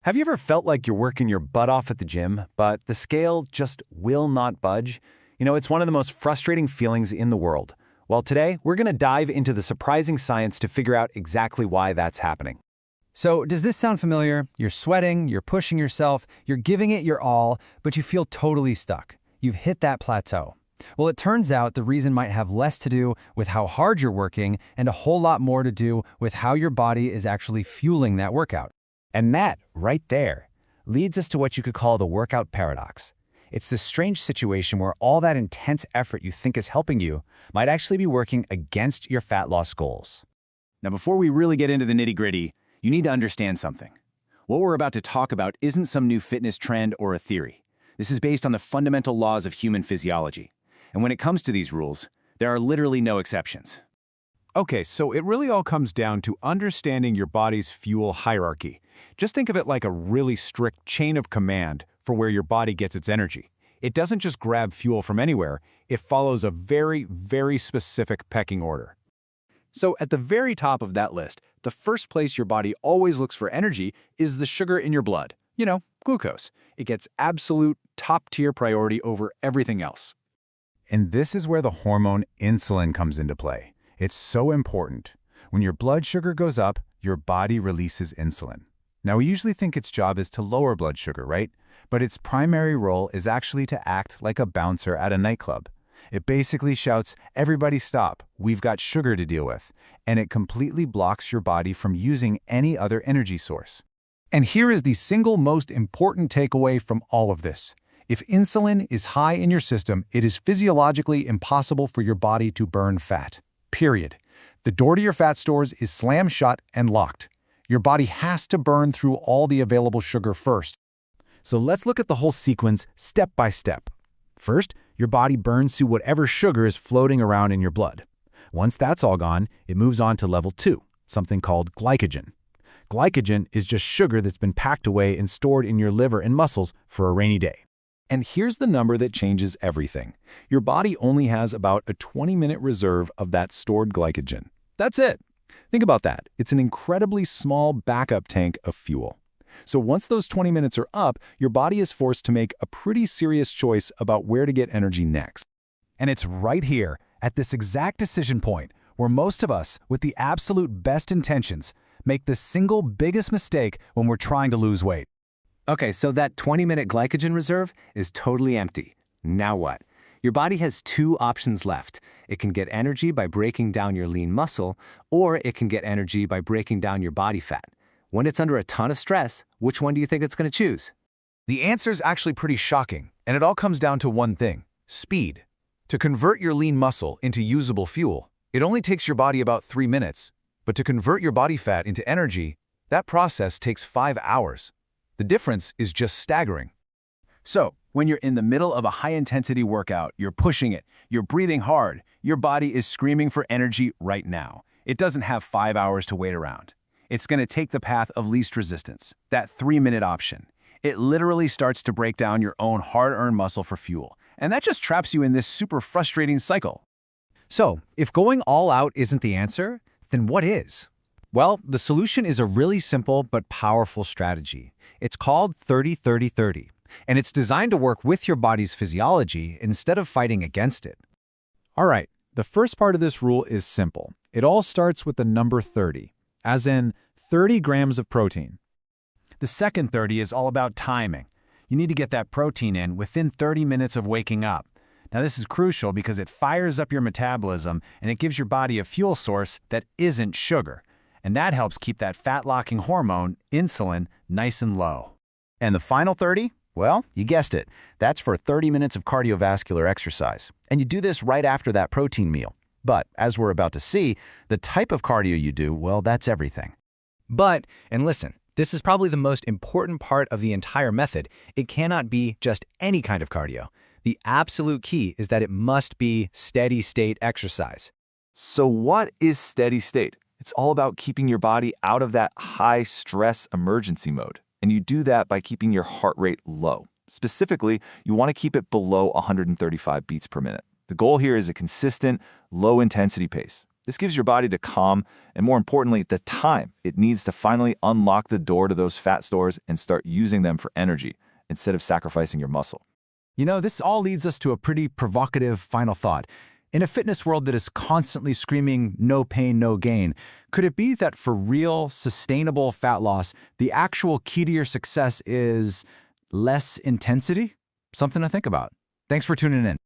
Have you ever felt like you're working your butt off at the gym, but the scale just will not budge? It's one of the most frustrating feelings in the world. Well, today, we're going to dive into the surprising science to figure out exactly why that's happening. So, does this sound familiar? You're sweating, you're pushing yourself, you're giving it your all, but you feel totally stuck. You've hit that plateau. Well, it turns out the reason might have less to do with how hard you're working and a whole lot more to do with how your body is actually fueling that workout. And that, right there, leads us to what you could call the workout paradox. It's this strange situation where all that intense effort you think is helping you might actually be working against your fat loss goals. Now, before we really get into the nitty-gritty, you need to understand something. What we're about to talk about isn't some new fitness trend or a theory. This is based on the fundamental laws of human physiology. And when it comes to these rules, there are literally no exceptions. Okay, so it really all comes down to understanding your body's fuel hierarchy. Just think of it like a really strict chain of command for where your body gets its energy. It doesn't just grab fuel from anywhere, it follows a very, very specific pecking order. So at the very top of that list, the first place your body always looks for energy is the sugar in your blood. Glucose. It gets absolute top-tier priority over everything else. And this is where the hormone insulin comes into play. It's so important. When your blood sugar goes up, your body releases insulin. Now, we usually think its job is to lower blood sugar, right? But its primary role is actually to act like a bouncer at a nightclub. It basically shouts, "Everybody stop, we've got sugar to deal with," and it completely blocks your body from using any other energy source. And here is the single most important takeaway from all of this. If insulin is high in your system, it is physiologically impossible for your body to burn fat. Period. The door to your fat stores is slammed shut and locked. Your body has to burn through all the available sugar first. So let's look at the whole sequence step by step. First, your body burns through whatever sugar is floating around in your blood. Once that's all gone, it moves on to level 2, something called glycogen. Glycogen is just sugar that's been packed away and stored in your liver and muscles for a rainy day. And here's the number that changes everything. Your body only has about a 20-minute reserve of that stored glycogen. That's it. Think about that. It's an incredibly small backup tank of fuel. So once those 20 minutes are up, your body is forced to make a pretty serious choice about where to get energy next. And it's right here, at this exact decision point, where most of us, with the absolute best intentions, make the single biggest mistake when we're trying to lose weight. Okay, so that 20-minute glycogen reserve is totally empty. Now what? Your body has two options left. It can get energy by breaking down your lean muscle, or it can get energy by breaking down your body fat. When it's under a ton of stress, which one do you think it's going to choose? The answer is actually pretty shocking, and it all comes down to one thing: speed. To convert your lean muscle into usable fuel, it only takes your body about 3 minutes. But to convert your body fat into energy, that process takes 5 hours. The difference is just staggering. So, when you're in the middle of a high-intensity workout, you're pushing it, you're breathing hard, your body is screaming for energy right now. It doesn't have 5 hours to wait around. It's going to take the path of least resistance, that 3-minute option. It literally starts to break down your own hard-earned muscle for fuel, and that just traps you in this super frustrating cycle. So, if going all out isn't the answer, then what is? Well, the solution is a really simple but powerful strategy. It's called 30-30-30, and it's designed to work with your body's physiology instead of fighting against it. All right, the first part of this rule is simple. It all starts with the number 30, as in 30 grams of protein. The second 30 is all about timing. You need to get that protein in within 30 minutes of waking up. Now, this is crucial because it fires up your metabolism and it gives your body a fuel source that isn't sugar. And that helps keep that fat-locking hormone, insulin, nice and low. And the final 30? Well, you guessed it. That's for 30 minutes of cardiovascular exercise. And you do this right after that protein meal. But, as we're about to see, the type of cardio you do, well, that's everything. But, and listen, this is probably the most important part of the entire method. It cannot be just any kind of cardio. The absolute key is that it must be steady-state exercise. So what is steady state? It's all about keeping your body out of that high-stress emergency mode. And you do that by keeping your heart rate low. Specifically, you want to keep it below 135 beats per minute. The goal here is a consistent, low-intensity pace. This gives your body the calm and, more importantly, the time it needs to finally unlock the door to those fat stores and start using them for energy instead of sacrificing your muscle. You know, this all leads us to a pretty provocative final thought. In a fitness world that is constantly screaming, no pain, no gain, could it be that for real, sustainable fat loss, the actual key to your success is less intensity? Something to think about. Thanks for tuning in.